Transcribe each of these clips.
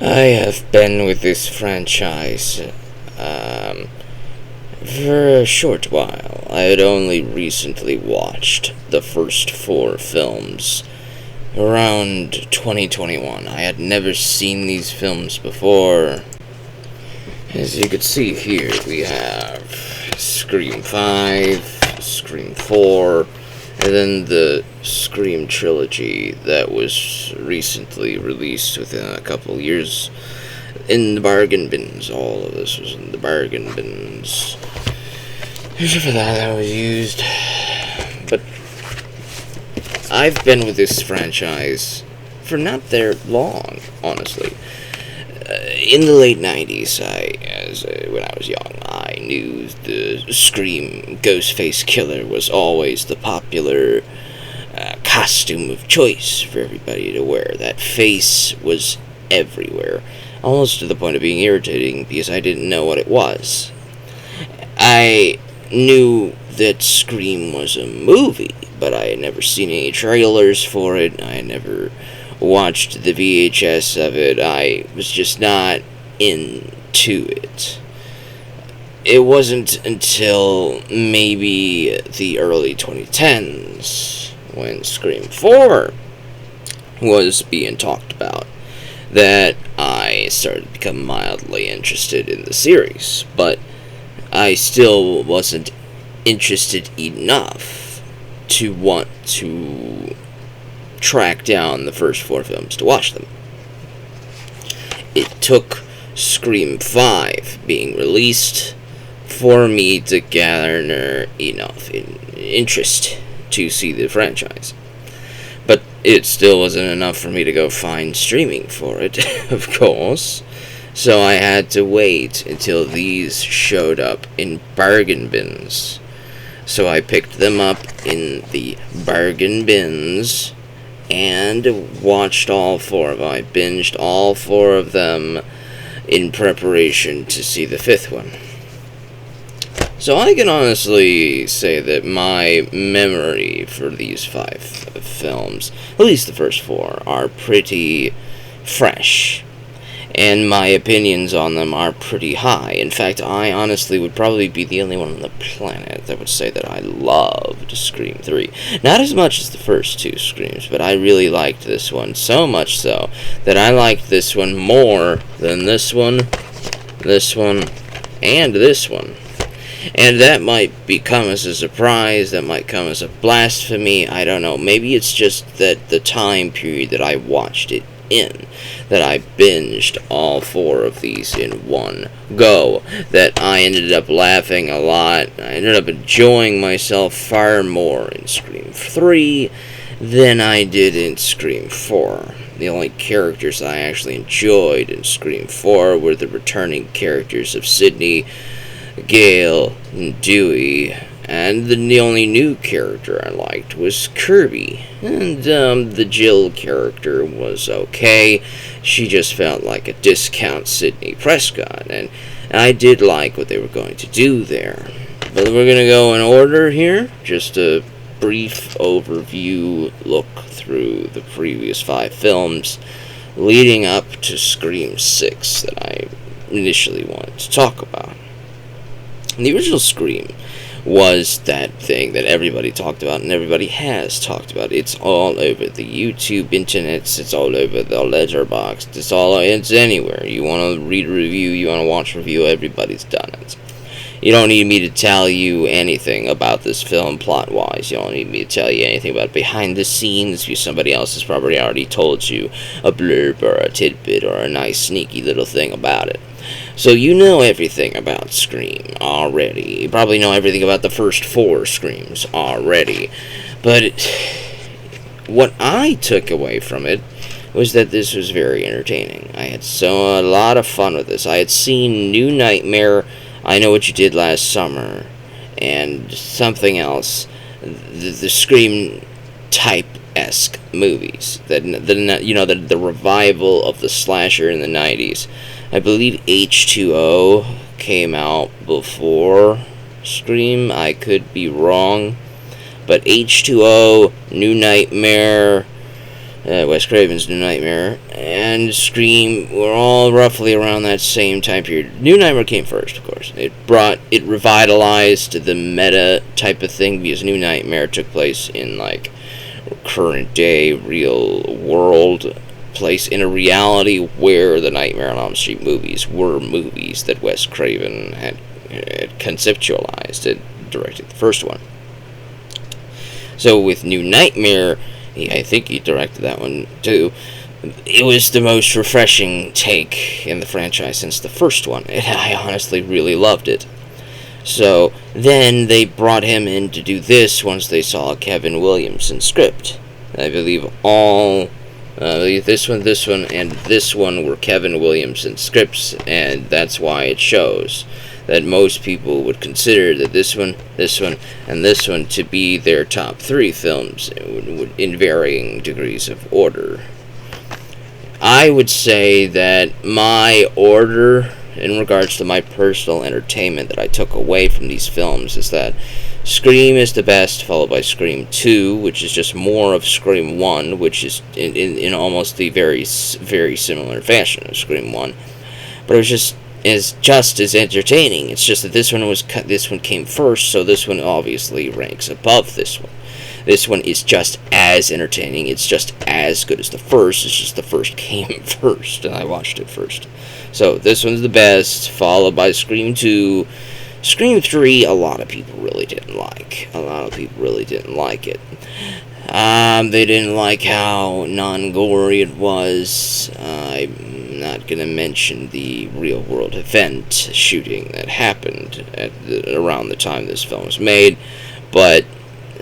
I have been with this franchise for a short while. I had only recently watched the first four films around 2021. I had never seen these films before. As you can see here, we have Scream 5, Scream 4, and then the Scream trilogy that was recently released within a couple years in the bargain bins. All of this was in the bargain bins. Except for that was used. But I've been with this franchise for not that long, honestly. In the late 90s, when I was young, I knew the Scream Ghostface Killer was always the popular costume of choice for everybody to wear. That face was everywhere, almost to the point of being irritating because I didn't know what it was. I knew that Scream was a movie, but I had never seen any trailers for it. I had never watched the VHS of it. I was just not into it. It wasn't until maybe the early 2010s when Scream 4 was being talked about that I started to become mildly interested in the series, but I still wasn't interested enough to want to track down the first four films to watch them. It took Scream 5 being released for me to garner enough interest to see the franchise. But it still wasn't enough for me to go find streaming for it, of course. So I had to wait until these showed up in bargain bins. So I picked them up in the bargain bins and watched all four of them. I binged all four of them in preparation to see the fifth one. So I can honestly say that my memory for these five films, at least the first four, are pretty fresh. And my opinions on them are pretty high. In fact, I honestly would probably be the only one on the planet that would say that I loved Scream 3. Not as much as the first two Screams, but I really liked this one. So much so that I liked this one more than this one, and this one. And that might come as a surprise, that might come as a blasphemy, I don't know. Maybe it's just that the time period that I watched it in, that I binged all four of these in one go, that I ended up laughing a lot. I ended up enjoying myself far more in Scream 3 than I did in Scream 4. The only characters I actually enjoyed in Scream 4 were the returning characters of Sidney, Gale, and Dewey, and the only new character I liked was Kirby. And the Jill character was okay. She just felt like a discount Sidney Prescott, and I did like what they were going to do there. But we're going to go in order here. Just a brief overview look through the previous five films leading up to Scream 6 that I initially wanted to talk about. The original Scream was that thing that everybody talked about and everybody has talked about. It's all over the YouTube internets, it's all over the Letterboxd, it's anywhere. You want to read a review, you want to watch a review, everybody's done it. You don't need me to tell you anything about this film plot-wise. You don't need me to tell you anything about behind the scenes, because somebody else has probably already told you a blurb or a tidbit or a nice sneaky little thing about it. So you know everything about Scream already. You probably know everything about the first four Screams already. But what I took away from it was that this was very entertaining. I had a lot of fun with this. I had seen New Nightmare, I Know What You Did Last Summer, and something else. The Scream type-esque movies. The revival of the slasher in the 90s. I believe H2O came out before Scream. I could be wrong. But H2O, New Nightmare, Wes Craven's New Nightmare, and Scream were all roughly around that same time period. New Nightmare came first, of course. It revitalized the meta type of thing, because New Nightmare took place in, like, current day, real world place, in a reality where the Nightmare on Elm Street movies were movies that Wes Craven had conceptualized and directed the first one. So with New Nightmare, I think he directed that one too. It was the most refreshing take in the franchise since the first one. I honestly really loved it. So then they brought him in to do this once they saw a Kevin Williamson script. I believe this one, and this one were Kevin Williamson scripts, and that's why it shows that most people would consider that this one, and this one to be their top 3 films in varying degrees of order. I would say that my order, in regards to my personal entertainment that I took away from these films, is that Scream is the best, followed by Scream 2, which is just more of Scream 1, which is in almost the very similar fashion of Scream 1. But it was just as entertaining. It's just that this one came first, so this one obviously ranks above this one. This one is just as entertaining. It's just as good as the first. It's just the first came first, and I watched it first. So this one's the best, followed by Scream 2. Scream 3, a lot of people really didn't like. It. They didn't like how non-gory it was. I'm not going to mention the real-world event shooting that happened around the time this film was made, but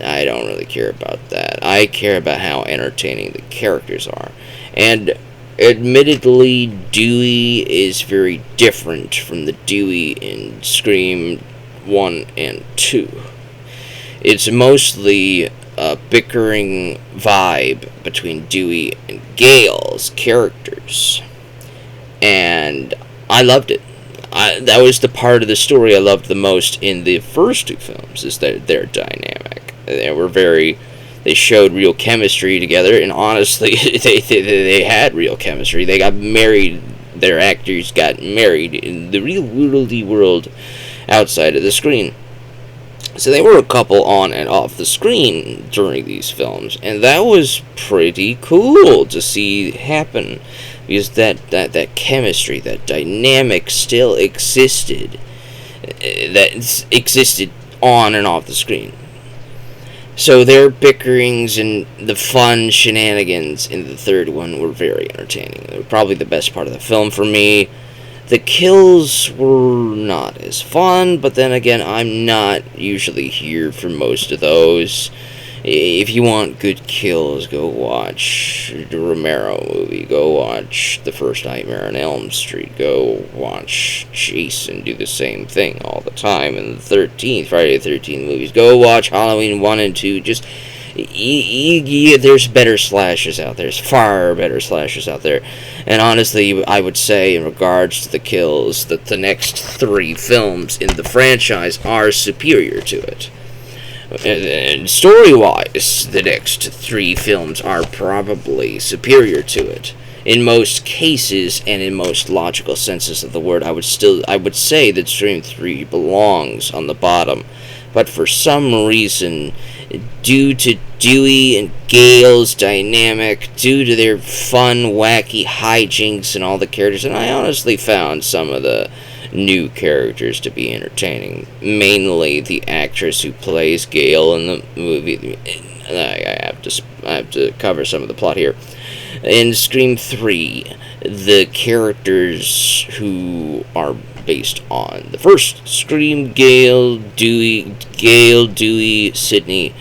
I don't really care about that. I care about how entertaining the characters are. And admittedly, Dewey is very different from the Dewey in Scream 1 and 2. It's mostly a bickering vibe between Dewey and Gale's characters. And I loved it. That was the part of the story I loved the most in the first 2 films, is that they're dynamic. They showed real chemistry together, and honestly, they had real chemistry. They got married. Their actors got married in the real worldy world outside of the screen. So they were a couple on and off the screen during these films, and that was pretty cool to see happen, because that chemistry, that dynamic still existed. That existed on and off the screen. So their bickerings and the fun shenanigans in the third one were very entertaining. They were probably the best part of the film for me. The kills were not as fun, but then again, I'm not usually here for most of those. If you want good kills, go watch the Romero movie. Go watch the first Nightmare on Elm Street. Go watch Jason do the same thing all the time. And the Friday the 13th movies. Go watch Halloween 1 and 2. Just, there's better slashers out there. There's far better slashers out there. And honestly, I would say, in regards to the kills, that the next 3 films in the franchise are superior to it. And story-wise, the next 3 films are probably superior to it. In most cases, and in most logical senses of the word, I would say that Scream 3 belongs on the bottom. But for some reason, due to Dewey and Gale's dynamic, due to their fun, wacky hijinks and all the characters, and I honestly found some of the new characters to be entertaining. Mainly the actress who plays Gale in the movie. I have to cover some of the plot here. In Scream 3, the characters who are based on the first Scream, Gale, Dewey, Sidney.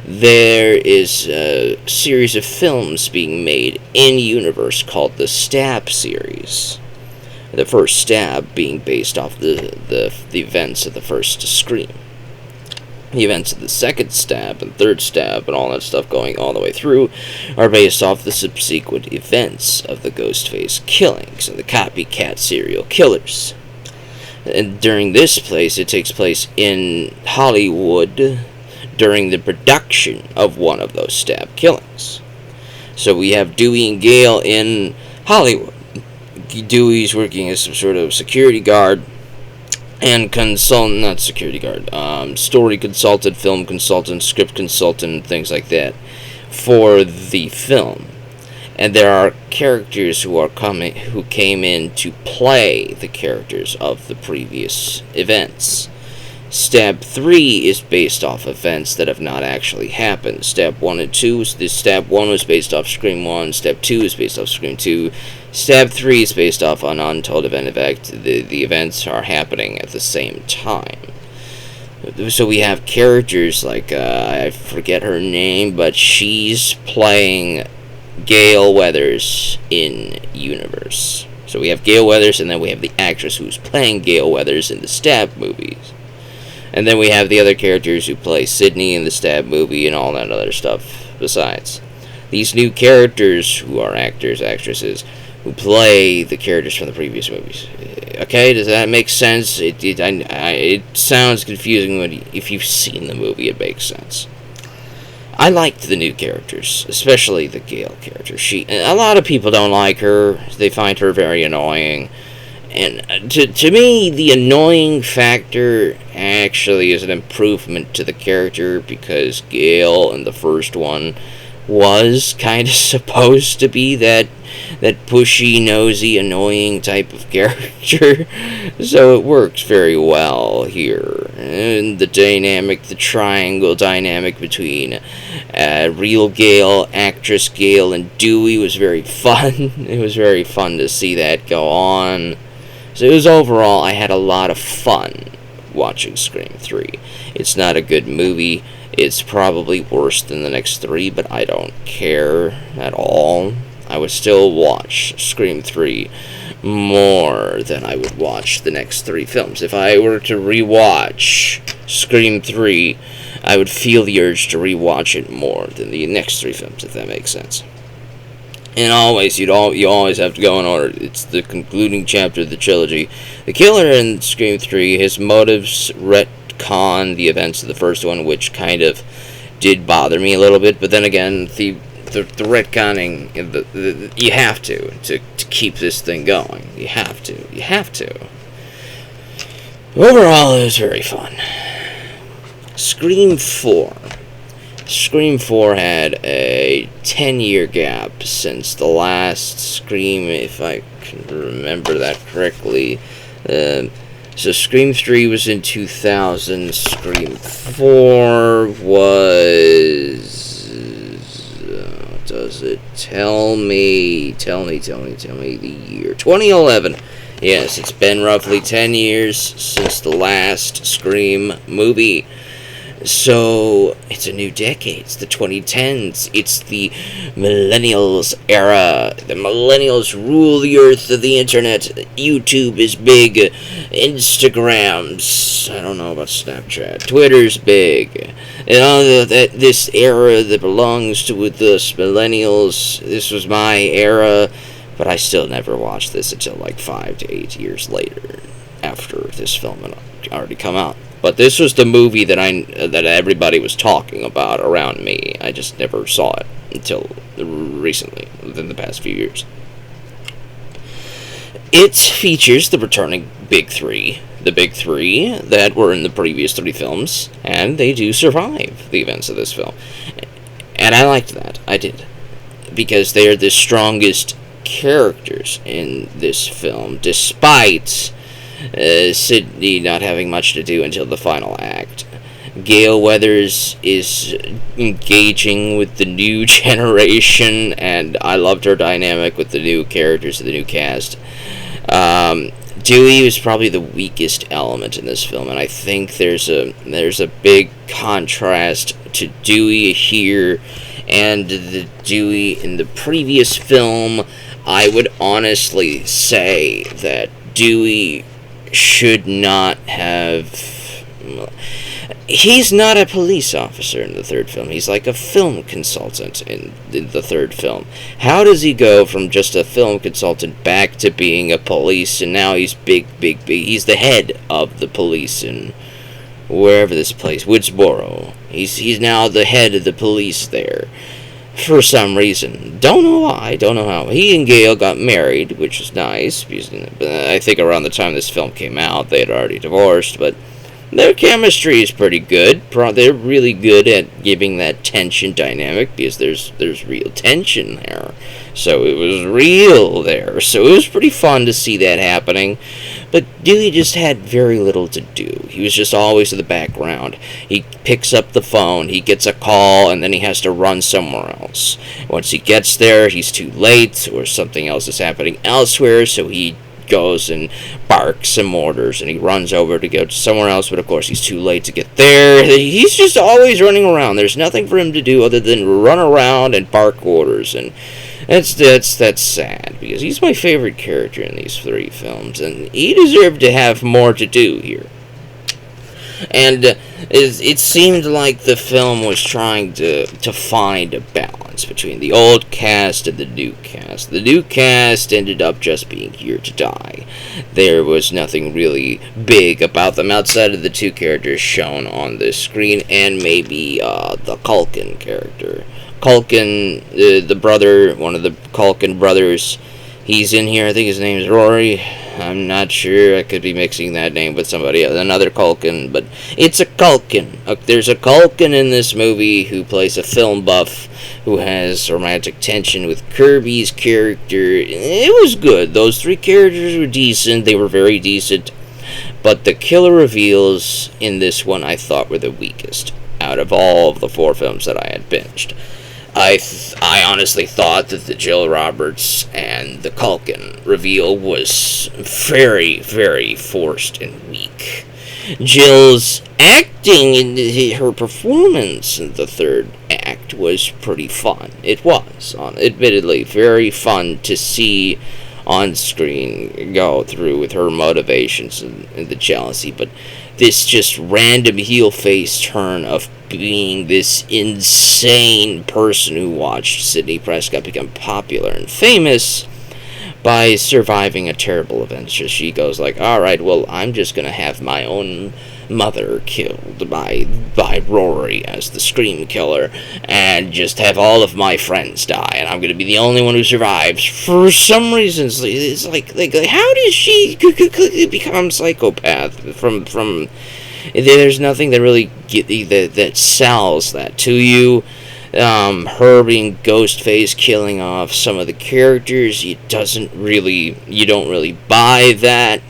There is a series of films being made in-universe called the Stab series. The first Stab being based off the events of the first Scream. The events of the second Stab and third Stab and all that stuff going all the way through are based off the subsequent events of the Ghostface killings and the copycat serial killers. And during this place, it takes place in Hollywood during the production of one of those Stab killings. So we have Dewey and Gale in Hollywood. Dewey's working as some sort of security guard and not security guard, story consultant, film consultant, script consultant, things like that for the film. And there are characters who came in to play the characters of the previous events. Stab 3 is based off events that have not actually happened. Stab 1 and 2, Stab 1 was based off Scream 1, Stab 2 is based off Scream 2, Stab 3 is based off an untold event. In fact, the events are happening at the same time. So we have characters like, I forget her name, but she's playing Gale Weathers in Universe. So we have Gale Weathers, and then we have the actress who's playing Gale Weathers in the Stab movies. And then we have the other characters who play Sydney in the Stab movie and all that other stuff besides. These new characters, who are actors, actresses, who play the characters from the previous movies. Okay, does that make sense? It sounds confusing, but if you've seen the movie, it makes sense. I liked the new characters, especially the Gale character. A lot of people don't like her. They find her very annoying. And to me, the annoying factor actually is an improvement to the character, because Gale in the first one was kind of supposed to be that pushy, nosy, annoying type of character. So it works very well here. And the triangle dynamic between real Gale, actress Gale, and Dewey was very fun. It was very fun to see that go on. So it was overall, I had a lot of fun watching Scream 3. It's not a good movie. It's probably worse than the next 3, but I don't care at all. I would still watch Scream 3 more than I would watch the next 3 films. If I were to rewatch Scream 3, I would feel the urge to rewatch it more than the next 3 films, if that makes sense. And always, you always have to go in order. It's the concluding chapter of the trilogy. The killer in Scream 3, his motives retcon the events of the first one, which kind of did bother me a little bit. But then again, the retconning, you have to keep this thing going. You have to. Overall, it was very fun. Scream 4. Scream 4 had a 10-year gap since the last Scream, if I can remember that correctly. So Scream 3 was in 2000. Scream 4 was... does it tell me the year? 2011. Yes, it's been roughly 10 years since the last Scream movie. So, it's a new decade. It's the 2010s. It's the millennials era. The millennials rule the earth of the internet. YouTube is big. Instagram's, I don't know about Snapchat. Twitter's big. And all this era that belongs to with us millennials. This was my era. But I still never watched this until like 5 to 8 years later. After this film had already come out. But this was the movie that everybody was talking about around me. I just never saw it until recently, within the past few years. It features the returning Big Three. The Big Three that were in the previous 3 films, and they do survive the events of this film. And I liked that. I did. Because they are the strongest characters in this film, despite Sydney not having much to do until the final act. Gale Weathers is engaging with the new generation, and I loved her dynamic with the new characters, the new cast. Dewey is probably the weakest element in this film, and I think there's a big contrast to Dewey here and the Dewey in the previous film. I would honestly say that Dewey should not have... He's not a police officer in the third film. He's like a film consultant in the third film. How does he go from just a film consultant back to being a police, and now he's big. He's the head of the police in wherever this place, Woodsboro. He's now the head of the police there. for some reason. Don't know why, don't know how. He and Gail got married, which is nice, because I think around the time this film came out, they had already divorced, but their chemistry is pretty good. They're really good at giving that tension dynamic, because there's real tension there. So it was real there. So it was pretty fun to see that happening. But Dewey just had very little to do. He was just always in the background. He picks up the phone, he gets a call, and then he has to run somewhere else. Once he gets there, he's too late, or something else is happening elsewhere, so he goes and barks some orders, and he runs over to go to somewhere else, but of course he's too late to get there. He's just always running around. There's nothing for him to do other than run around and bark orders, and that's sad, because he's my favorite character in these three films, and he deserved to have more to do here. And it seemed like the film was trying to find a balance between the old cast and the new cast. The new cast ended up just being here to die. There was nothing really big about them outside of the two characters shown on the screen, and maybe the Culkin character. Culkin, the brother, one of the Culkin brothers, he's in here. I think his name is Rory. I'm not sure. I could be mixing that name with somebody else, another Culkin, but it's a Culkin. There's a Culkin in this movie who plays a film buff who has romantic tension with Kirby's character. It was good. Those three characters were decent. They were very decent. But the killer reveals in this one I thought were the weakest out of all of the four films that I had binged. I honestly thought that the Jill Roberts and the Culkin reveal was very, very forced and weak. Jill's acting and her performance in the third act was pretty fun. It was, admittedly, very fun to see on screen go through with her motivations and the jealousy, but this just random heel face turn of being this insane person who watched Sidney Prescott become popular and famous by surviving a terrible event. So she goes like, alright, well, I'm just gonna have my own mother killed by Rory as the Scream Killer, and just have all of my friends die, and I'm gonna be the only one who survives. For some reason, it's like how does she become psychopath from there's nothing that really that sells that to you. Her being Ghostface killing off some of the characters, you don't really buy that.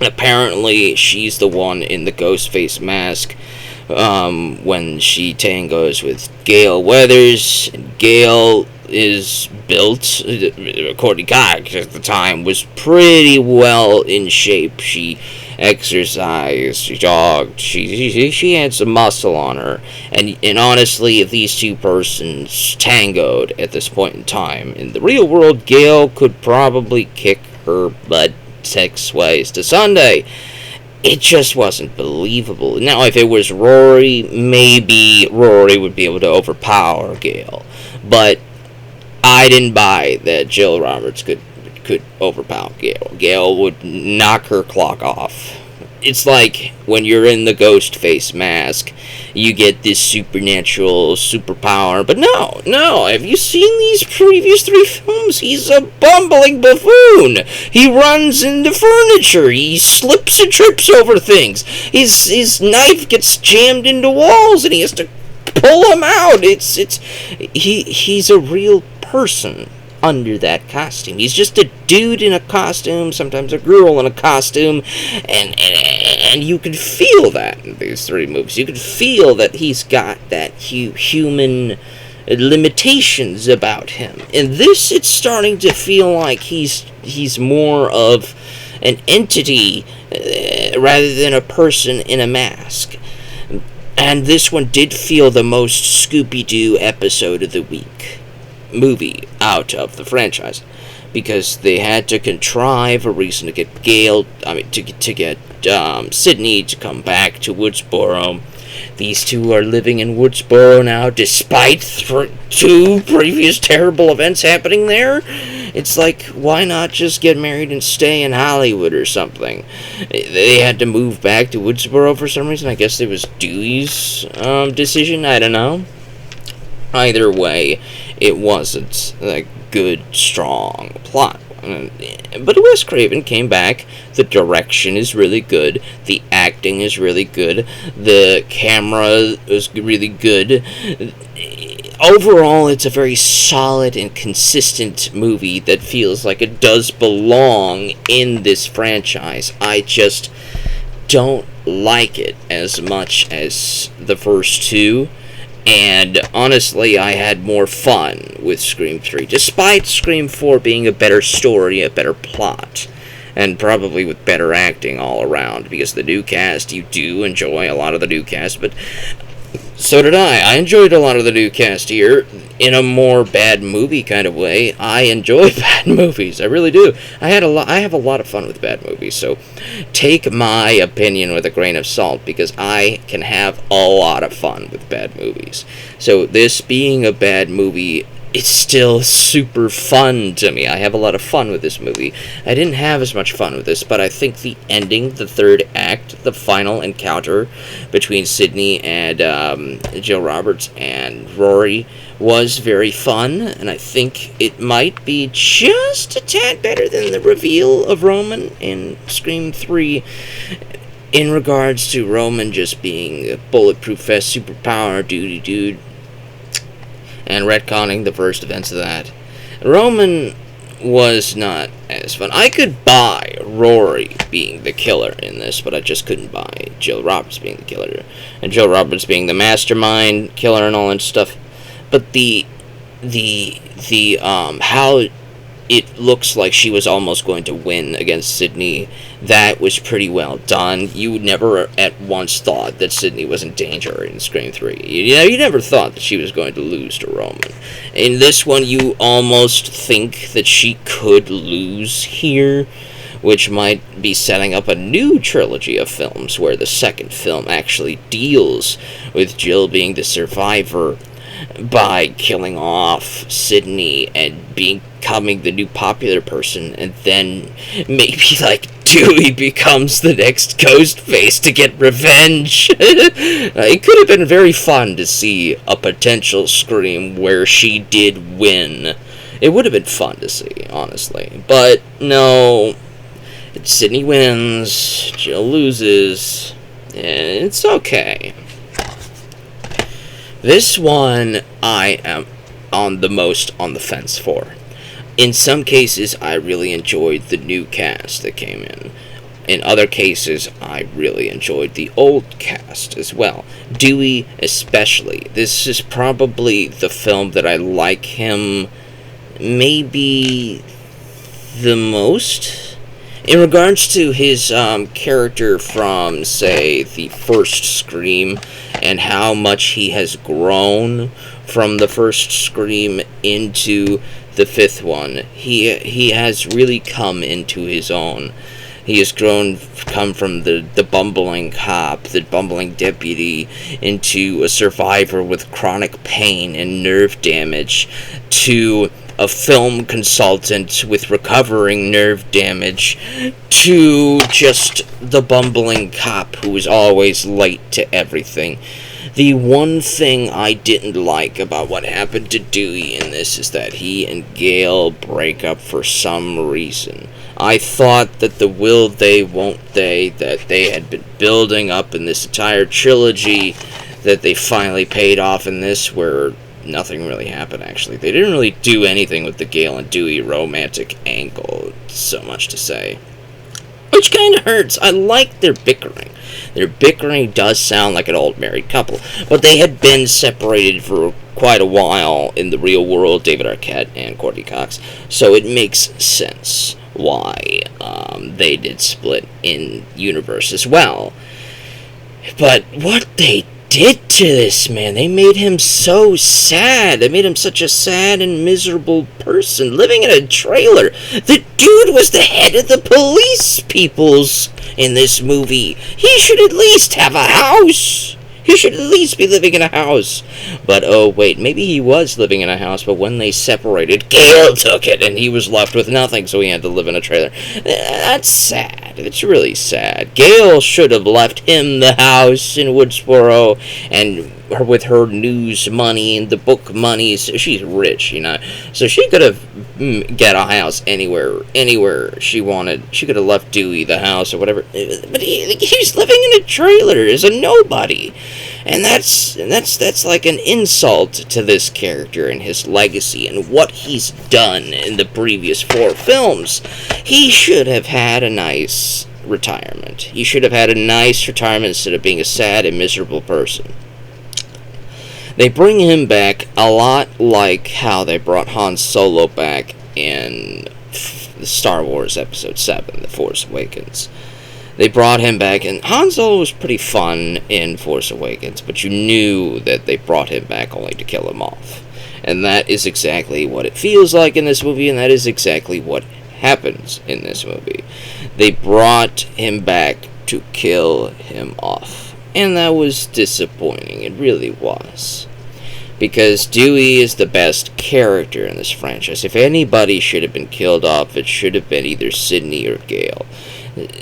Apparently, she's the one in the Ghostface mask when she tangos with Gale Weathers. And Gale is built, according to God, at the time, was pretty well in shape. She exercised, she jogged, she had some muscle on her. And honestly, if these two persons tangoed at this point in time, in the real world, Gale could probably kick her butt 6 ways to Sunday. It just wasn't believable. Now, if it was Rory, maybe Rory would be able to overpower Gale. But I didn't buy that Jill Roberts could overpower Gale. Gale would knock her clock off. It's like when you're in the Ghostface mask, you get this supernatural superpower. But no, have you seen these previous 3 films? He's a bumbling buffoon. He runs into furniture. He slips and trips over things. His knife gets jammed into walls, and he has to pull him out. He's a real person under that costume. He's just a dude in a costume, sometimes a girl in a costume, and you can feel that in these 3 movies. You can feel that he's got that human limitations about him. In this, it's starting to feel like he's more of an entity rather than a person in a mask. And this one did feel the most Scooby-Doo episode of the week movie out of the franchise, because they had to contrive a reason to get to get Sydney to come back to Woodsboro. These two are living in Woodsboro now, despite 2 previous terrible events happening there. It's like, why not just get married and stay in Hollywood or something? They had to move back to Woodsboro for some reason. I guess it was Dewey's decision. I don't know. Either way, it wasn't a good, strong plot. But Wes Craven came back. The direction is really good. The acting is really good. The camera is really good. Overall, it's a very solid and consistent movie that feels like it does belong in this franchise. I just don't like it as much as the first two. And honestly, I had more fun with Scream 3, despite Scream 4 being a better story, a better plot, and probably with better acting all around, because the new cast, you do enjoy a lot of the new cast, but so did I. I enjoyed a lot of the new cast here in a more bad movie kind of way. I enjoy bad movies. I really do. I have a lot of fun with bad movies. So take my opinion with a grain of salt, because I can have a lot of fun with bad movies. So this being a bad movie, it's still super fun to me. I have a lot of fun with this movie. I didn't have as much fun with this, but I think the ending, the third act, the final encounter between Sidney and Jill Roberts and Rory was very fun, and I think it might be just a tad better than the reveal of Roman in Scream 3 in regards to Roman just being a bulletproof vest, superpower, dude, and retconning the first events of that. Roman was not as fun. I could buy Rory being the killer in this, but I just couldn't buy Jill Roberts being the killer. And Jill Roberts being the mastermind killer and all that stuff. But the how it looks like she was almost going to win against Sidney, that was pretty well done. You never at once thought that Sidney was in danger in Scream 3. You never thought that she was going to lose to Roman. In this one, you almost think that she could lose here, which might be setting up a new trilogy of films where the second film actually deals with Jill being the survivor by killing off Sidney and becoming the new popular person, and then maybe like Dewey becomes the next Ghostface to get revenge. It could have been very fun to see a potential Scream where she did win. It would have been fun to see, honestly. But no, Sidney wins, Jill loses, and it's okay. This one I am on the fence for. In some cases, I really enjoyed the new cast that came in. In other cases, I really enjoyed the old cast as well. Dewey especially. This is probably the film that I like him maybe the most. In regards to his character from, say, the first Scream, and how much he has grown from the first Scream into the fifth one, he has really come into his own. He has come from the bumbling cop, the bumbling deputy, into a survivor with chronic pain and nerve damage, to a film consultant with recovering nerve damage, to just the bumbling cop who is always late to everything. The one thing I didn't like about what happened to Dewey in this is that he and Gale break up for some reason. I thought that the will they, won't they, that they had been building up in this entire trilogy, that they finally paid off in this, where nothing really happened, actually. They didn't really do anything with the Gale and Dewey romantic angle, so much to say. Which kind of hurts. I like their bickering. Their bickering does sound like an old married couple, but they had been separated for quite a while in the real world, David Arquette and Courtney Cox, so it makes sense why they did split in universe as well. But what they did to this man, they made him so sad. They made him such a sad and miserable person, living in a trailer. The dude was the head of the police peoples in this movie. He should at least have a house. He should at least be living in a house. But oh wait, maybe he was living in a house, but when they separated, Gale took it and he was left with nothing, so he had to live in a trailer. That's sad. It's really sad. Gale should have left him the house in Woodsboro and with her news money and the book money. So she's rich, so she could have get a house anywhere she wanted. She could have left Dewey the house or whatever, but he's living in a trailer as a nobody, and that's like an insult to this character and his legacy and what he's done in the previous 4 films. He should have had a nice retirement. He should have had a nice retirement instead of being a sad and miserable person. They bring him back a lot like how they brought Han Solo back in Star Wars Episode 7, The Force Awakens. They brought him back, and Han Solo was pretty fun in Force Awakens, but you knew that they brought him back only to kill him off. And that is exactly what it feels like in this movie, and that is exactly what happens in this movie. They brought him back to kill him off. And that was disappointing. It really was. Because Dewey is the best character in this franchise. If anybody should have been killed off, it should have been either Sydney or Gale.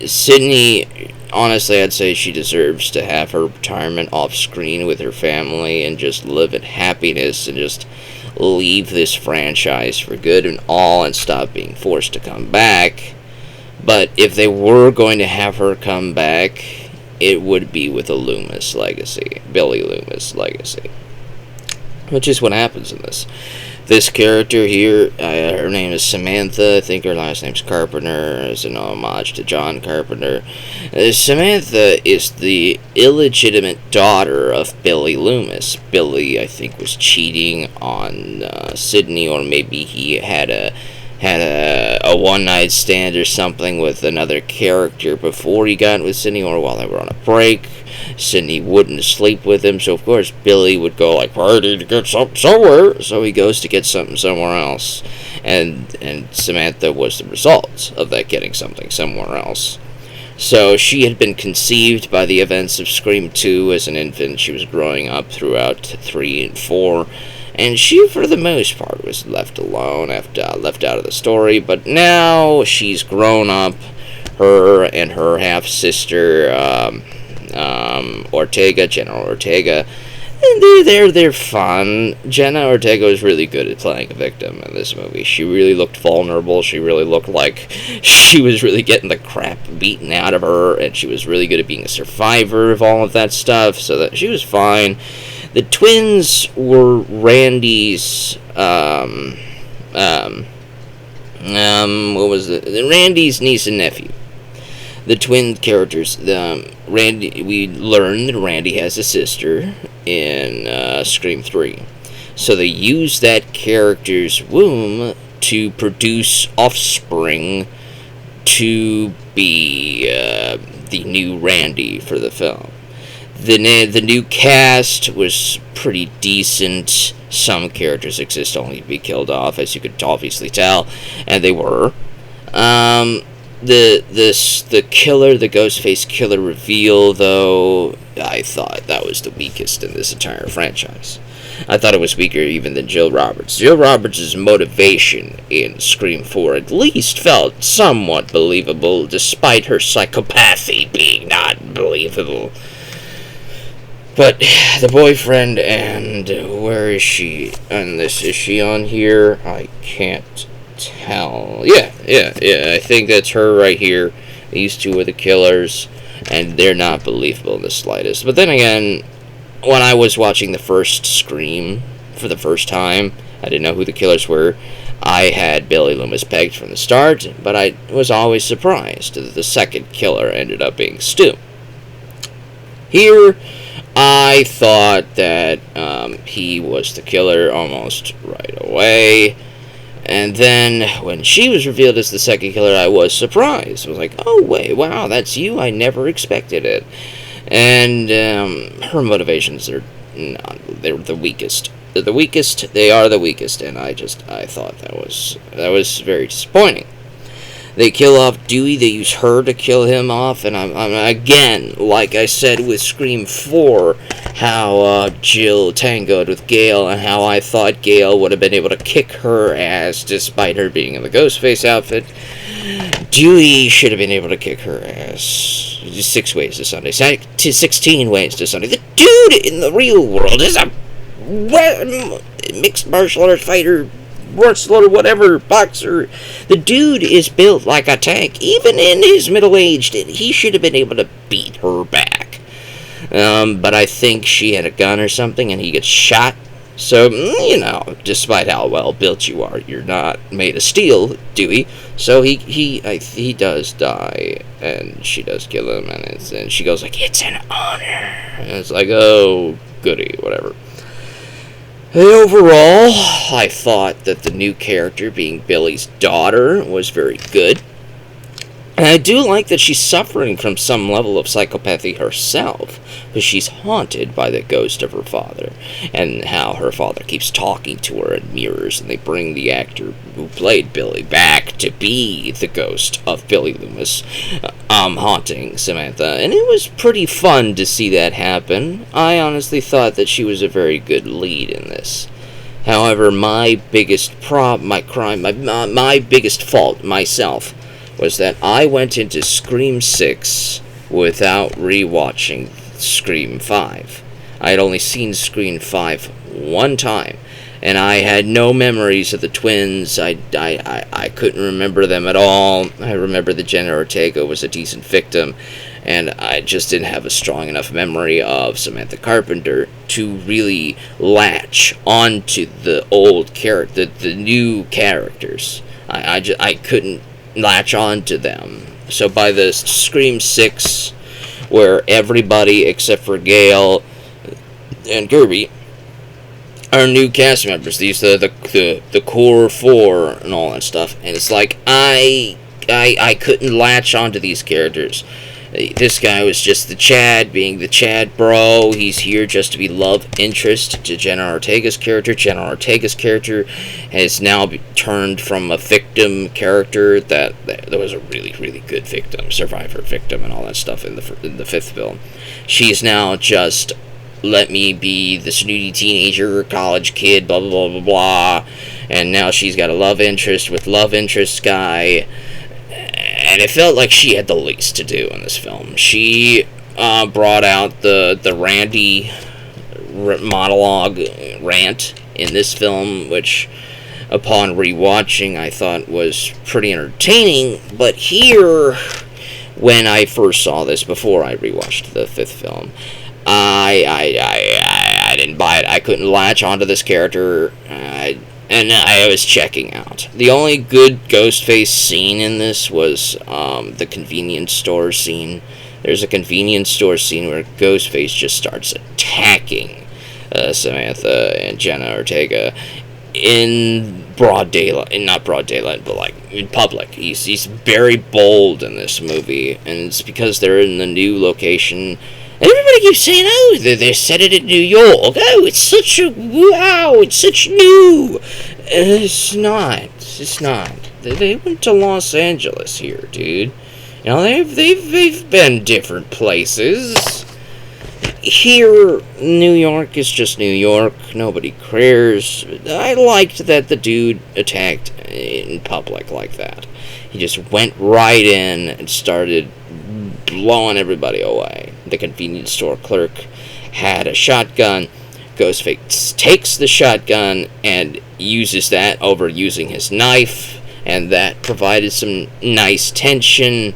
Sydney, honestly, I'd say she deserves to have her retirement off screen with her family and just live in happiness and just leave this franchise for good and all and stop being forced to come back. But if they were going to have her come back, it would be with a Loomis legacy, Billy Loomis legacy. Which is what happens in this. This character here, her name is Samantha. I think her last name's Carpenter, as an homage to John Carpenter. Samantha is the illegitimate daughter of Billy Loomis. Billy, I think, was cheating on Sydney, or maybe he had a one-night stand or something with another character before he got with Sydney, or while they were on a break. Sydney wouldn't sleep with him, so of course Billy would go like, "I need to get something somewhere," so he goes to get something somewhere else, and Samantha was the result of that, getting something somewhere else. So she had been conceived by the events of Scream 2 as an infant. She was growing up throughout 3 and 4, and she, for the most part, was left alone, left out of the story. But now she's grown up, her and her half-sister, General Ortega, and they're fun. Jenna Ortega was really good at playing a victim in this movie. She really looked vulnerable. She really looked like she was really getting the crap beaten out of her, and she was really good at being a survivor of all of that stuff, so that she was fine. The twins were Randy's, Randy's niece and nephew. The twin characters, Randy, we learned that Randy has a sister in Scream 3. So they used that character's womb to produce offspring to be the new Randy for the film. The new cast was pretty decent. Some characters exist only to be killed off, as you could obviously tell, and they were. The killer, the Ghostface killer reveal, though, I thought that was the weakest in this entire franchise. I thought it was weaker even than Jill Roberts. Jill Roberts' motivation in Scream 4 at least felt somewhat believable, despite her psychopathy being not believable. But the boyfriend, and where is she on this? Is she on here? I can't tell. Yeah, I think that's her right here. These two are the killers, and they're not believable in the slightest. But then again, when I was watching the first Scream for the first time, I didn't know who the killers were. I had Billy Loomis pegged from the start, but I was always surprised that the second killer ended up being Stu. Here, I thought that he was the killer almost right away. And then, when she was revealed as the second killer, I was surprised. I was like, oh, wait, wow, that's you? I never expected it. And her motivations are they're the weakest. They're the weakest. They are the weakest. And I thought that was very disappointing. They kill off Dewey. They use her to kill him off. And I'm again, like I said with Scream 4, how Jill tangoed with Gale, and how I thought Gale would have been able to kick her ass despite her being in the Ghostface outfit. Dewey should have been able to kick her ass 6 ways to Sunday. 16 ways to Sunday. dude in the real world is a mixed martial arts fighter, wrestler, whatever, boxer. The dude is built like a tank. Even in his middle age, he should have been able to beat her back. But I think she had a gun or something, and he gets shot. So, despite how well built you are, you're not made of steel, Dewey. So he does die, and she does kill him, and she goes like, "It's an honor," and it's like, oh, goody, whatever. And overall, I thought that the new character, being Billy's daughter, was very good. And I do like that she's suffering from some level of psychopathy herself, because she's haunted by the ghost of her father, and how her father keeps talking to her in mirrors, and they bring the actor who played Billy back to be the ghost of Billy Loomis, haunting Samantha, and it was pretty fun to see that happen. I honestly thought that she was a very good lead in this. However, my biggest my biggest fault myself was that I went into Scream 6 without rewatching Scream 5. I had only seen Scream 5 one time, and I had no memories of the twins. I couldn't remember them at all. I remember that Jenna Ortega was a decent victim, and I just didn't have a strong enough memory of Samantha Carpenter to really latch onto the old character, the new characters. I couldn't latch on to them. So by the Scream 6, where everybody except for Gail and Kirby are new cast members, these are the core four and all that stuff, and it's like I couldn't latch onto these characters. This guy was just the Chad, being the Chad bro. He's here just to be love interest to Jenna Ortega's character. Jenna Ortega's character has now turned from a victim character that was a really, really good victim, survivor victim, and all that stuff in the fifth film. She's now just, let me be the snooty teenager, college kid, blah, blah, blah, blah, blah. And now she's got a love interest with love interest guy. And it felt like she had the least to do in this film. She brought out the Randy monologue rant in this film, which, upon rewatching, I thought was pretty entertaining. But here, when I first saw this, before I rewatched the fifth film, I didn't buy it. I couldn't latch onto this character. And I was checking out. The only good Ghostface scene in this was the convenience store scene. There's a convenience store scene where Ghostface just starts attacking Samantha and Jenna Ortega in broad daylight. Not broad daylight, but like in public. He's very bold in this movie, and it's because they're in the new location. Everybody keeps saying, oh, they set it in New York. Oh, it's such a, wow, it's such new. It's not. It's not. They went to Los Angeles here, dude. You know, they've been different places. Here, New York is just New York. Nobody cares. I liked that the dude attacked in public like that. He just went right in and started blowing everybody away. The convenience store clerk had a shotgun. Ghostface takes the shotgun and uses that over using his knife, and that provided some nice tension.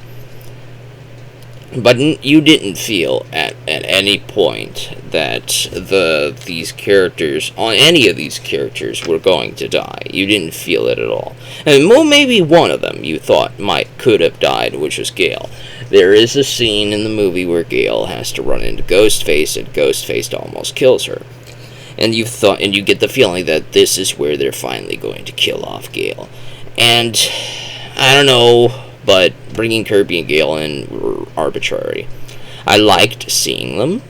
But you didn't feel at any point that these characters, on any of these characters, were going to die. You didn't feel it at all. And well, maybe one of them you thought could have died, which was Gail. There is a scene in the movie where Gail has to run into Ghostface, and Ghostface almost kills her. And you get the feeling that this is where they're finally going to kill off Gail. And I don't know, but bringing Kirby and Gail in were arbitrary. I liked seeing them,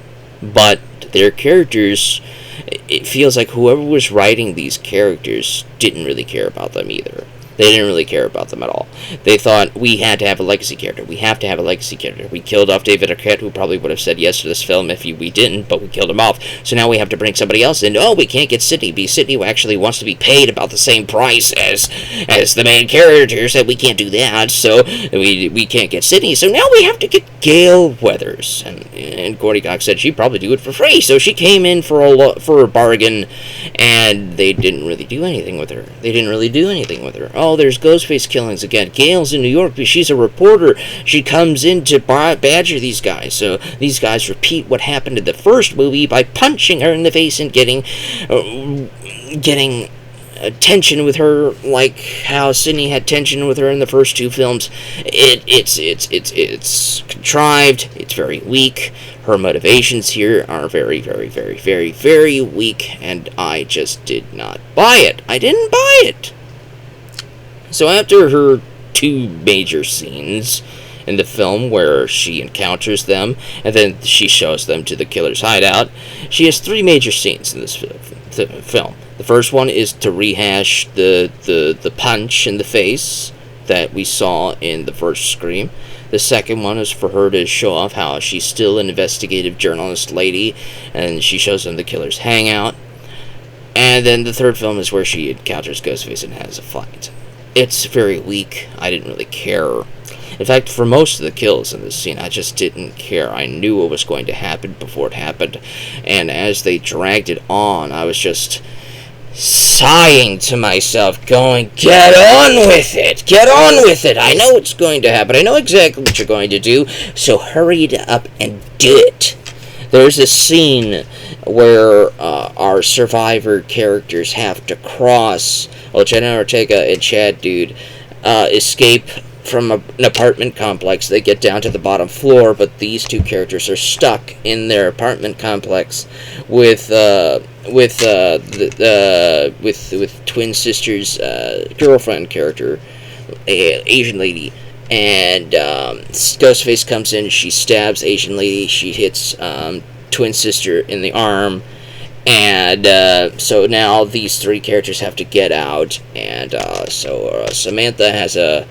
but their characters, it feels like whoever was writing these characters didn't really care about them either. They didn't really care about them at all. They thought we had to have a legacy character. We have to have a legacy character. We killed off David Arquette, who probably would have said yes to this film if we didn't, but we killed him off. So now we have to bring somebody else in. Oh, we can't get Sydney, because Sydney actually wants to be paid about the same price as the main character, so we can't do that. So we can't get Sydney. So now we have to get Gail Weathers. And Courtney Cox said she'd probably do it for free. So she came in for a bargain, and they didn't really do anything with her. Oh, there's Ghostface killings again. Gail's in New York because she's a reporter. She comes in to badger these guys. So these guys repeat what happened in the first movie by punching her in the face and getting tension with her, like how Sydney had tension with her in the first two films. It's contrived. It's very weak. Her motivations here are very, very, very, very, very weak, and I just did not buy it. I didn't buy it. So after her two major scenes in the film where she encounters them and then she shows them to the killer's hideout, she has three major scenes in this film. The first one is to rehash the punch in the face that we saw in the first Scream. The second one is for her to show off how she's still an investigative journalist lady, and she shows them the killer's hangout. And then the third film is where she encounters Ghostface and has a fight. It's very weak. I didn't really care. In fact, for most of the kills in this scene, I just didn't care. I knew what was going to happen before it happened. And as they dragged it on, I was just sighing to myself, going, get on with it! Get on with it! I know what's going to happen. I know exactly what you're going to do. So hurry it up and do it. There's a scene where our survivor characters have to cross. Well, Jenna Ortega and Chad Dude escape from an apartment complex. They get down to the bottom floor, but these two characters are stuck in their apartment complex with twin sister's girlfriend character, Asian lady. And Ghostface comes in, she stabs Asian lady, she hits twin sister in the arm, and so now these three characters have to get out, and so Samantha has a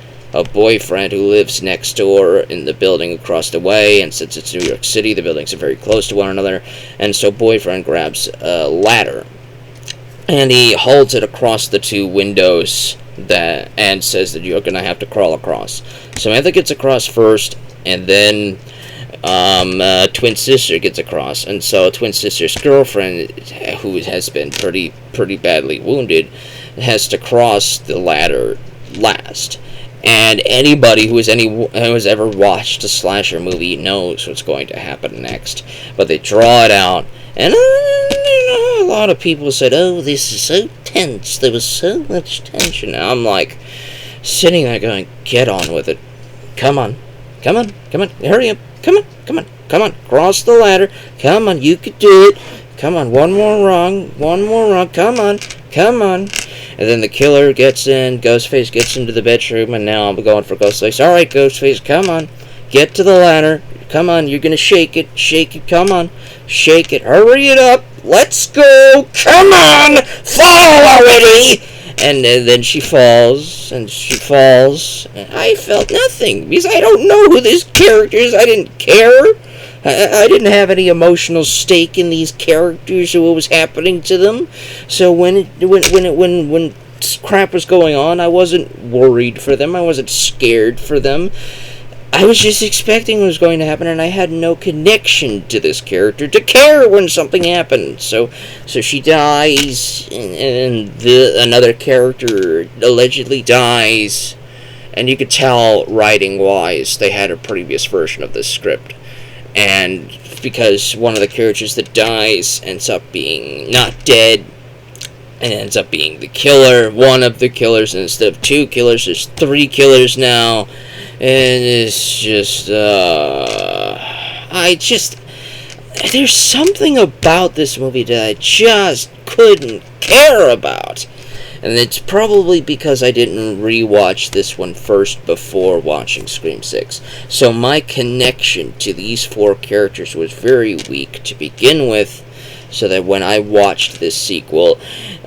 boyfriend who lives next door in the building across the way, and since it's New York City, the buildings are very close to one another, and so boyfriend grabs a ladder, and he holds it across the two windows and says that you're gonna have to crawl across. Samantha gets across first, and then twin sister gets across, and so twin sister's girlfriend, who has been pretty badly wounded, has to cross the ladder last. And anybody who has ever watched a slasher movie knows what's going to happen next. But they draw it out, and a lot of people said, "Oh, this is so tense. There was so much tension." And I'm like, sitting there going, "Get on with it. Come on, hurry up. Come on, cross the ladder. Come on, you could do it. Come on, one more wrong. Come on." And then the killer gets in, Ghostface gets into the bedroom, and now I'm going for Ghostface. Alright, Ghostface, come on. Get to the ladder. Come on, you're gonna shake it, come on. Shake it, hurry it up. Let's go. Come on, fall already. And then she falls, and I felt nothing, because I don't know who this character is. I didn't care. I didn't have any emotional stake in these characters or what was happening to them. So when crap was going on, I wasn't worried for them. I wasn't scared for them. I was just expecting what was going to happen, and I had no connection to this character to care when something happened. So she dies, and another character allegedly dies, and you could tell writing-wise they had a previous version of this script. And because one of the characters that dies ends up being not dead, and ends up being the killer, one of the killers, and instead of two killers, there's three killers now, and it's just, there's something about this movie that I just couldn't care about. And it's probably because I didn't rewatch this one first before watching Scream 6. So my connection to these four characters was very weak to begin with. so that when I watched this sequel,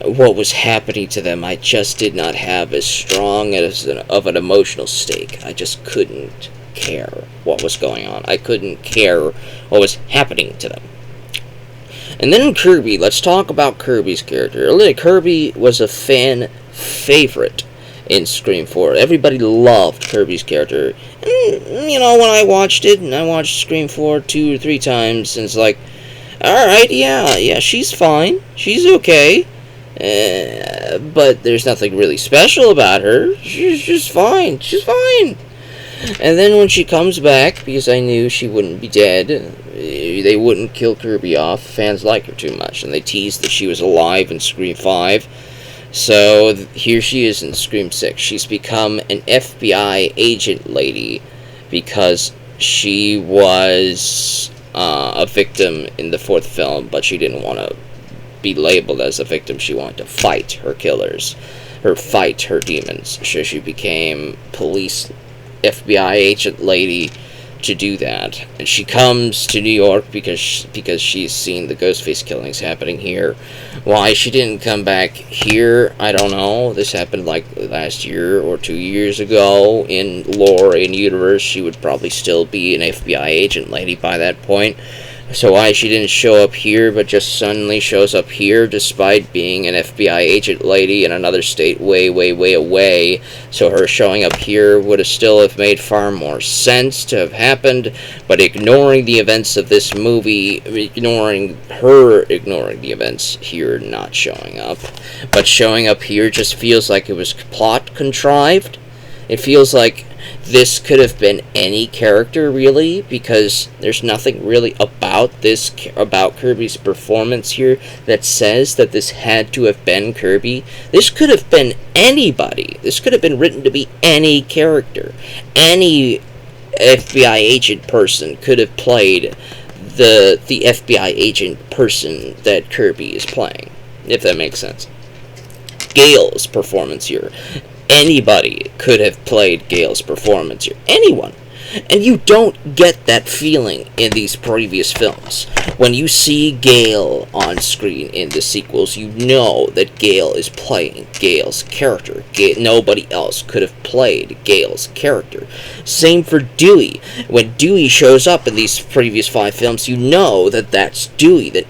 what was happening to them, I just did not have as strong of an emotional stake. I just couldn't care what was going on. I couldn't care what was happening to them. And then Kirby. Let's talk about Kirby's character. Kirby was a fan favorite in Scream 4. Everybody loved Kirby's character. And, when I watched it, and I watched Scream 4 2 or 3 times, and it's like, alright, yeah, she's fine. She's okay. But there's nothing really special about her. She's just fine. She's fine. And then when she comes back, because I knew she wouldn't be dead, they wouldn't kill Kirby off. Fans like her too much, and they teased that she was alive in Scream 5. So here she is in Scream 6. She's become an FBI agent lady because she was a victim in the 4th film, but she didn't want to be labeled as a victim. She wanted to fight her killers, fight her demons. So she became police FBI agent lady to do that. And she comes to New York because she's seen the Ghostface killings happening here. Why she didn't come back here, I don't know. This happened like last year or 2 years ago. In lore, in universe, she would probably still be an FBI agent lady by that point. So why she didn't show up here, but just suddenly shows up here, despite being an FBI agent lady in another state way, way, way away. So her showing up here would have still have made far more sense to have happened, but ignoring the events of this movie, ignoring the events here, not showing up. But showing up here just feels like it was plot contrived. It feels like this could have been any character, really, because there's nothing really about Kirby's performance here that says that this had to have been Kirby. This could have been anybody. This could have been written to be any character. Any FBI agent person could have played the FBI agent person that Kirby is playing, if that makes sense. Gale's performance here. Anybody could have played Gale's performance here. Anyone. And you don't get that feeling in these previous films. When you see Gale on screen in the sequels, you know that Gale is playing Gale's character. Nobody else could have played Gale's character. Same for Dewey. When Dewey shows up in these previous 5 films, you know that that's Dewey. That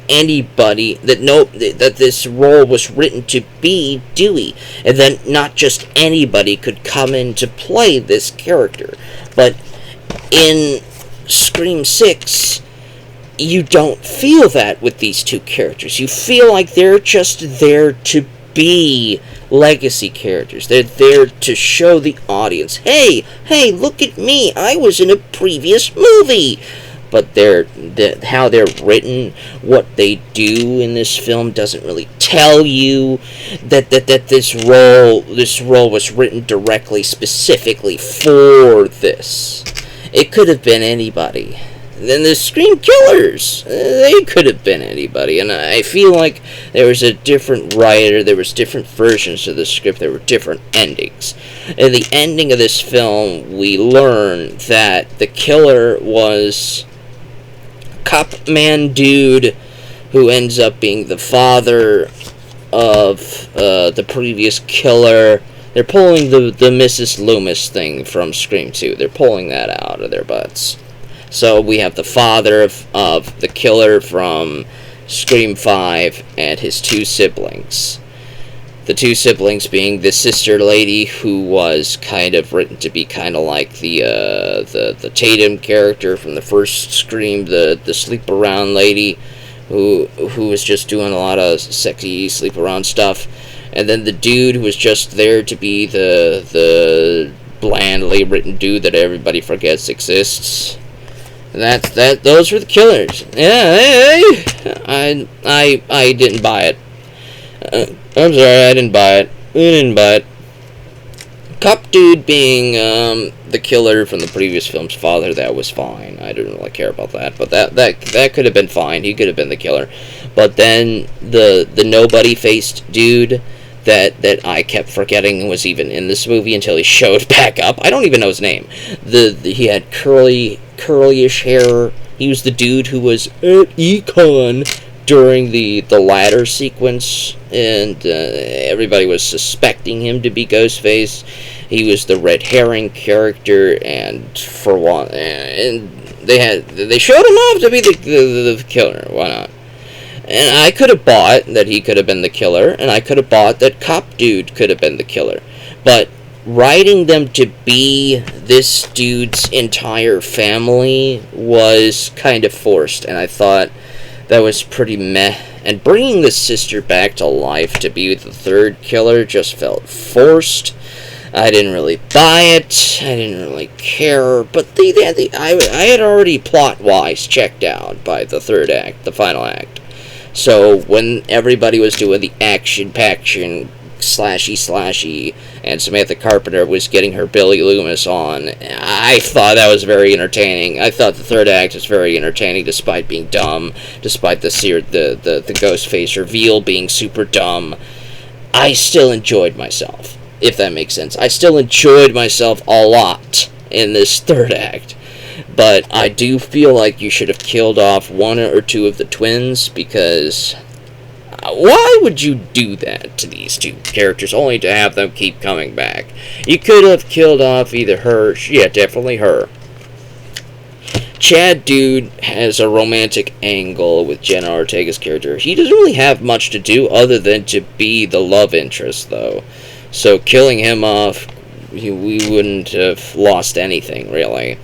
this role was written to be Dewey. And then not just anybody could come in to play this character. But in Scream 6, you don't feel that with these 2 characters. You feel like they're just there to be legacy characters. They're there to show the audience, hey, look at me, I was in a previous movie. But how they're written, what they do in this film doesn't really tell you that this role was written directly, specifically for this. It could have been anybody. Then the Scream Killers, they could have been anybody. And I feel like there was a different writer, there was different versions of the script, there were different endings. In the ending of this film, we learn that the killer was cop man dude who ends up being the father of the previous killer. They're pulling the Mrs. Loomis thing from Scream 2. They're pulling that out of their butts. So we have the father of the killer from Scream 5 and his 2 siblings. The 2 siblings being the sister lady, who was kind of written to be kind of like the Tatum character from the first Scream, the sleep around lady, who was just doing a lot of sexy sleep around stuff. And then the dude who was just there to be the blandly written dude that everybody forgets exists. Those were the killers. Yeah, I didn't buy it. I'm sorry, I didn't buy it. Cop dude being the killer from the previous film's father, that was fine. I didn't really care about that, but that could have been fine. He could have been the killer. But then the nobody-faced dude that I kept forgetting was even in this movie until he showed back up. I don't even know his name. He had curlyish hair. He was the dude who was at Econ during the ladder sequence, and everybody was suspecting him to be Ghostface. He was the red herring character, and for one, and they showed him off to be the killer. Why not? And I could have bought that he could have been the killer, and I could have bought that Cop Dude could have been the killer, but writing them to be this dude's entire family was kind of forced, and I thought that was pretty meh. And bringing the sister back to life to be the third killer just felt forced. I didn't really buy it. I didn't really care. But I had already plot-wise checked out by the third act, the final act. So when everybody was doing the action-paction, slashy, and Samantha Carpenter was getting her Billy Loomis on, I thought that was very entertaining. I thought the third act was very entertaining, despite being dumb, despite the Ghostface reveal being super dumb. I still enjoyed myself, if that makes sense. I still enjoyed myself a lot in this third act. But I do feel like you should have killed off one or two of the twins, because why would you do that to these two characters only to have them keep coming back? You could have killed off either her, yeah, definitely her. Chad Dude has a romantic angle with Jenna Ortega's character. He doesn't really have much to do other than to be the love interest, though. So killing him off, we wouldn't have lost anything, really.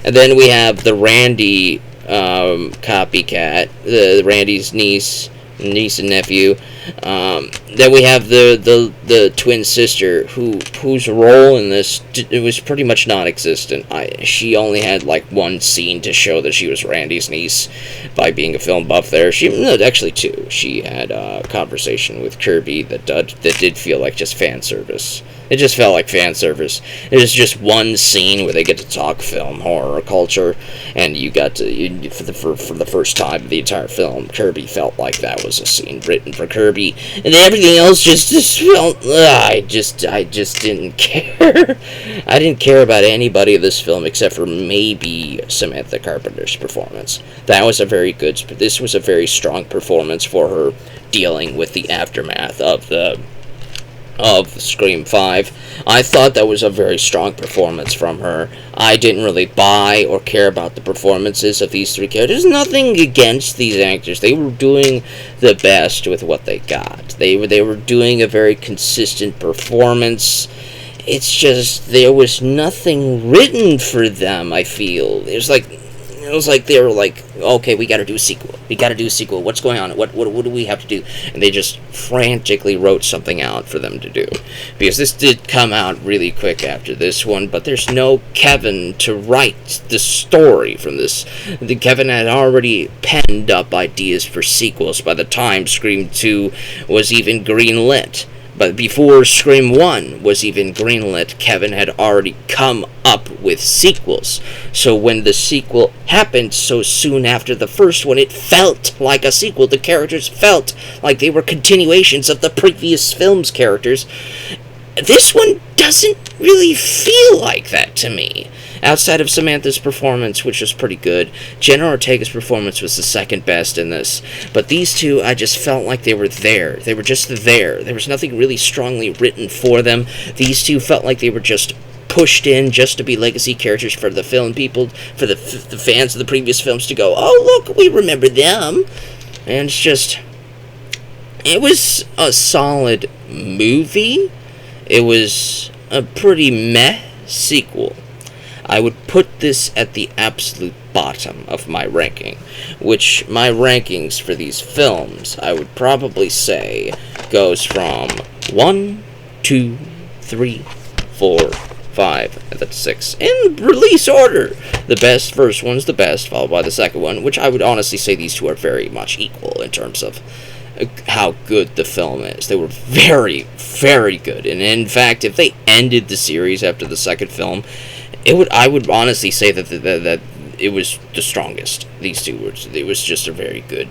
And then we have the Randy copycat, the Randy's niece and nephew. Then we have the twin sister whose role in this it was pretty much non-existent. She only had like one scene to show that she was Randy's niece by being a film buff. Actually two. She had a conversation with Kirby that did feel like just fan service. It just felt like fan service. It was just one scene where they get to talk film horror culture, and you got to for the first time in the entire film, Kirby felt like that was a scene written for Kirby, and everything else just felt. I just didn't care. I didn't care about anybody in this film except for maybe Samantha Carpenter's performance. That was a very good. This was a very strong performance for her dealing with the aftermath of Scream 5. I thought that was a very strong performance from her. I didn't really buy or care about the performances of these three characters. Nothing against these actors. They were doing the best with what they got. They were doing a very consistent performance. It's just there was nothing written for them, I feel. It was like they were like, okay, we gotta do a sequel. What's going on? What do we have to do? And they just frantically wrote something out for them to do. Because this did come out really quick after this one, but there's no Kevin to write the story from this. Kevin had already penned up ideas for sequels by the time Scream 2 was even greenlit. But before Scream 1 was even greenlit, Kevin had already come up with sequels. So when the sequel happened so soon after the first one, it felt like a sequel. The characters felt like they were continuations of the previous film's characters. This one doesn't really feel like that to me. Outside of Samantha's performance, which was pretty good, Jenna Ortega's performance was the second best in this. But these two, I just felt like they were there. They were just there. There was nothing really strongly written for them. These two felt like they were just pushed in just to be legacy characters for the film people, for the fans of the previous films to go, oh, look, we remember them. And it's just, it was a solid movie. It was a pretty meh sequel. I would put this at the absolute bottom of my ranking, which my rankings for these films, I would probably say, goes from 1, 2, 3, 4, 5, and that's 6. In release order. The best first one's the best, followed by the second one, which I would honestly say these two are very much equal in terms of how good the film is. They were very, very good. And in fact, if they ended the series after the second film, I would honestly say that it was the strongest. These two were. It was just a very good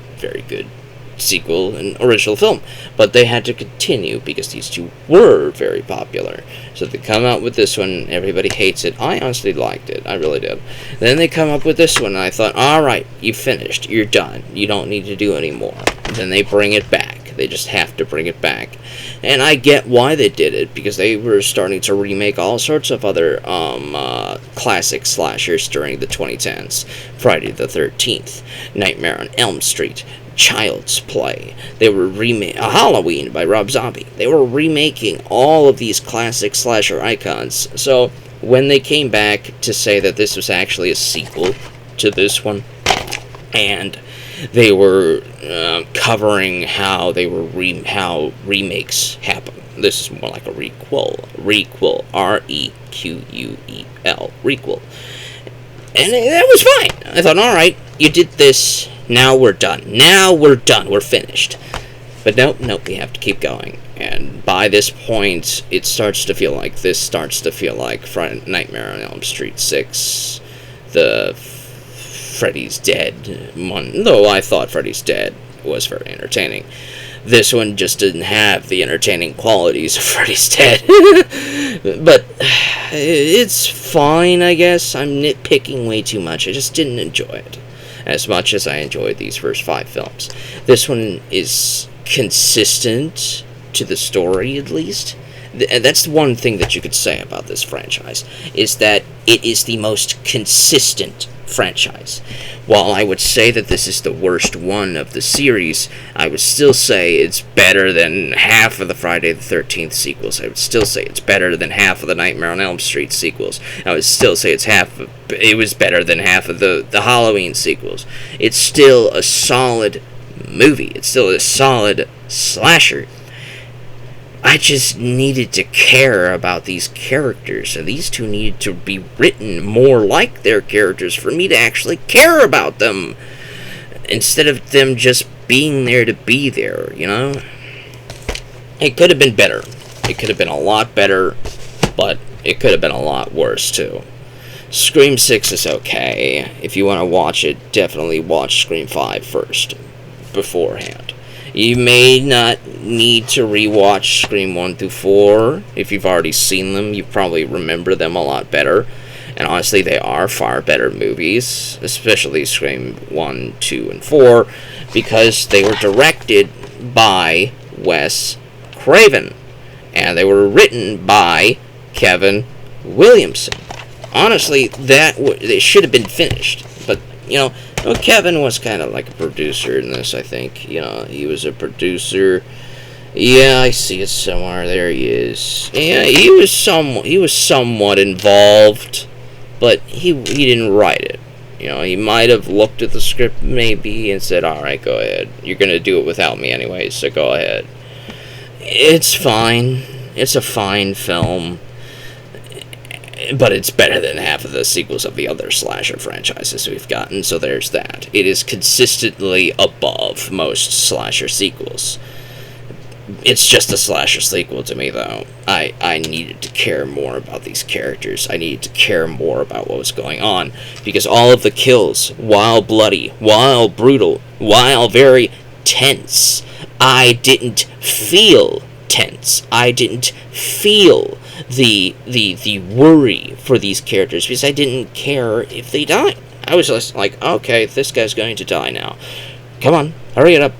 sequel and original film, but they had to continue because these two were very popular. So they come out with this one, everybody hates it. I honestly liked it, I really did. Then they come up with this one, and I thought, alright, you finished, you're done, you don't need to do any more. Then they bring it back, they just have to bring it back. And I get why they did it, because they were starting to remake all sorts of other classic slashers during the 2010s. Friday the 13th, Nightmare on Elm Street, Child's Play. They were Halloween by Rob Zombie. They were remaking all of these classic slasher icons. So when they came back to say that this was actually a sequel to this one, and they were covering how how remakes happen. This is more like a requel, R-E-Q-U-E-L, requel. And that was fine. I thought, alright, you did this, now we're done. We're finished. But nope, we have to keep going. And by this point, it starts to feel like Nightmare on Elm Street 6, the Freddy's Dead one, though I thought Freddy's Dead was very entertaining. This one just didn't have the entertaining qualities of Freddy's Dead. But it's fine, I guess. I'm nitpicking way too much. I just didn't enjoy it as much as I enjoyed these first 5 films. This one is consistent to the story, at least. That's one thing that you could say about this franchise, is that it is the most consistent franchise. While I would say that this is the worst one of the series, I would still say it's better than half of the Friday the 13th sequels. I would still say it's better than half of the Nightmare on Elm Street sequels. I would still say it was better than half of the Halloween sequels. It's still a solid movie. It's still a solid slasher. I just needed to care about these characters, and these two needed to be written more like their characters for me to actually care about them, instead of them just being there to be there, you know? It could have been better. It could have been a lot better, but it could have been a lot worse, too. Scream 6 is okay. If you want to watch it, definitely watch Scream 5 first, beforehand. You may not need to rewatch Scream 1 through 4. If you've already seen them, you probably remember them a lot better. And honestly, they are far better movies, especially Scream 1, 2, and 4, because they were directed by Wes Craven. And they were written by Kevin Williamson. Honestly, they should have been finished. But, you know, Kevin was kind of like a producer in this, I think. You know, he was a producer. Yeah, I see it somewhere. There he is. Yeah, he was somewhat involved, but he didn't write it. You know, he might have looked at the script maybe and said, alright, go ahead. You're going to do it without me anyway, so go ahead. It's fine. It's a fine film. But it's better than half of the sequels of the other slasher franchises we've gotten, so there's that. It is consistently above most slasher sequels. It's just a slasher sequel to me, though. I needed to care more about these characters. I needed to care more about what was going on, because all of the kills, while bloody, while brutal, while very tense, I didn't feel tense. I didn't feel the worry for these characters, because I didn't care if they died. I was just like, okay, this guy's going to die now. Come on, hurry it up.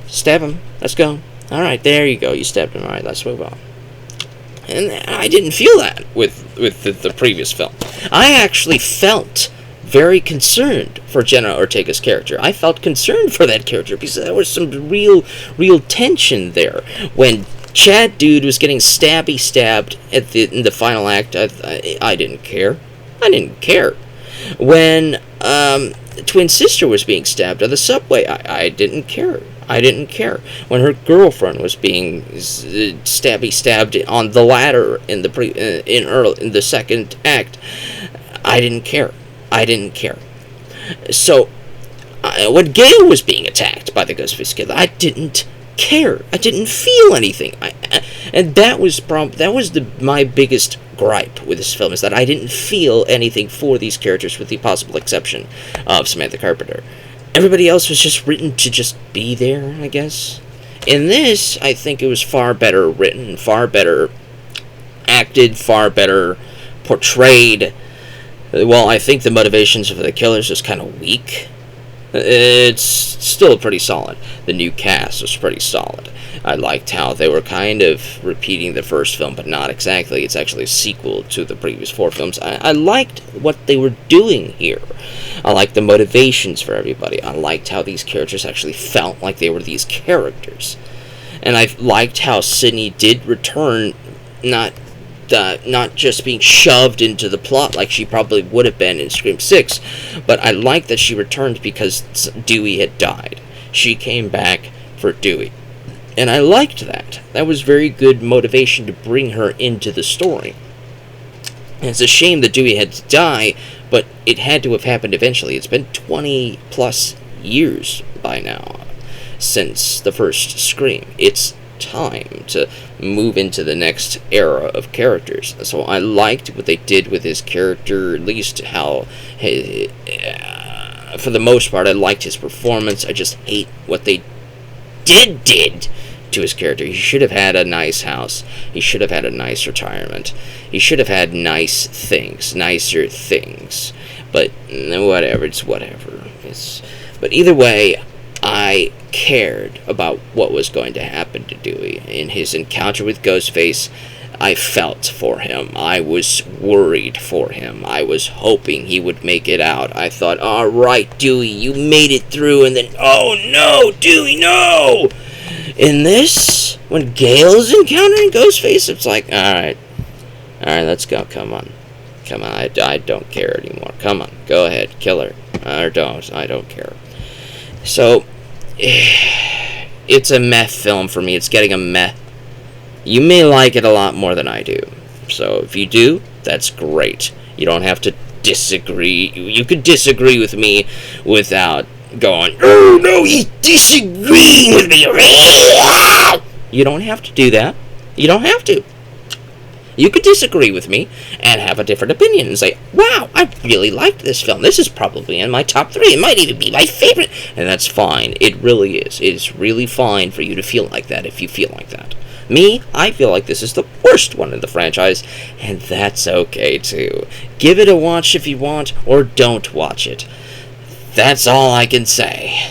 Stab him. Let's go. Alright, there you go. You stabbed him. Alright, let's move on. And I didn't feel that with the previous film. I actually felt very concerned for Jenna Ortega's character. I felt concerned for that character, because there was some real tension there. When Chad Dude was getting stabbed in the final act, I didn't care. I didn't care. When the twin sister was being stabbed on the subway, I didn't care. I didn't care. When her girlfriend was being stabbed on the ladder in the second act, I didn't care. I didn't care. So when Gail was being attacked by the Ghostface Killer, I didn't care. I didn't feel anything. And that was my biggest gripe with this film, is that I didn't feel anything for these characters, with the possible exception of Samantha Carpenter. everybody else was just written to just be there, I guess. In this, I think it was far better written, far better acted, far better portrayed. Well, I think the motivations for the killers is kind of weak. It's still pretty solid. The new cast was pretty solid. I liked how they were kind of repeating the first film, but not exactly. It's actually a sequel to the previous 4 films. I liked what they were doing here. I liked the motivations for everybody. I liked how these characters actually felt like they were these characters. And I liked how Sydney did return, not just being shoved into the plot like she probably would have been in Scream 6, but I like that she returned because Dewey had died. She came back for Dewey. And I liked that. That was very good motivation to bring her into the story. And it's a shame that Dewey had to die, but it had to have happened eventually. It's been 20 plus years by now since the first Scream. It's time to move into the next era of characters. So I liked what they did with his character, at least how, for the most part, I liked his performance. I just hate what they did to his character. He should have had a nice house. He should have had a nice retirement. He should have had nice things, nicer things. But whatever, it's whatever. But either way, I cared about what was going to happen to Dewey. In his encounter with Ghostface, I felt for him. I was worried for him. I was hoping he would make it out. I thought, all right, Dewey, you made it through, and then, oh no, Dewey, no! In this, when Gale's encountering Ghostface, it's like, alright, let's go, come on, I don't care anymore, come on, go ahead, kill her, or don't, I don't care. So, it's a meh film for me. It's getting a meh. You may like it a lot more than I do. So, if you do, that's great. You don't have to disagree. You could disagree with me without going, oh no, he's disagreeing with me. You don't have to do that. You don't have to. You could disagree with me and have a different opinion and say, wow, I really liked this film. This is probably in my top 3. It might even be my favorite. And that's fine. It really is. It is really fine for you to feel like that if you feel like that. Me, I feel like this is the worst one in the franchise, and that's okay too. Give it a watch if you want, or don't watch it. That's all I can say.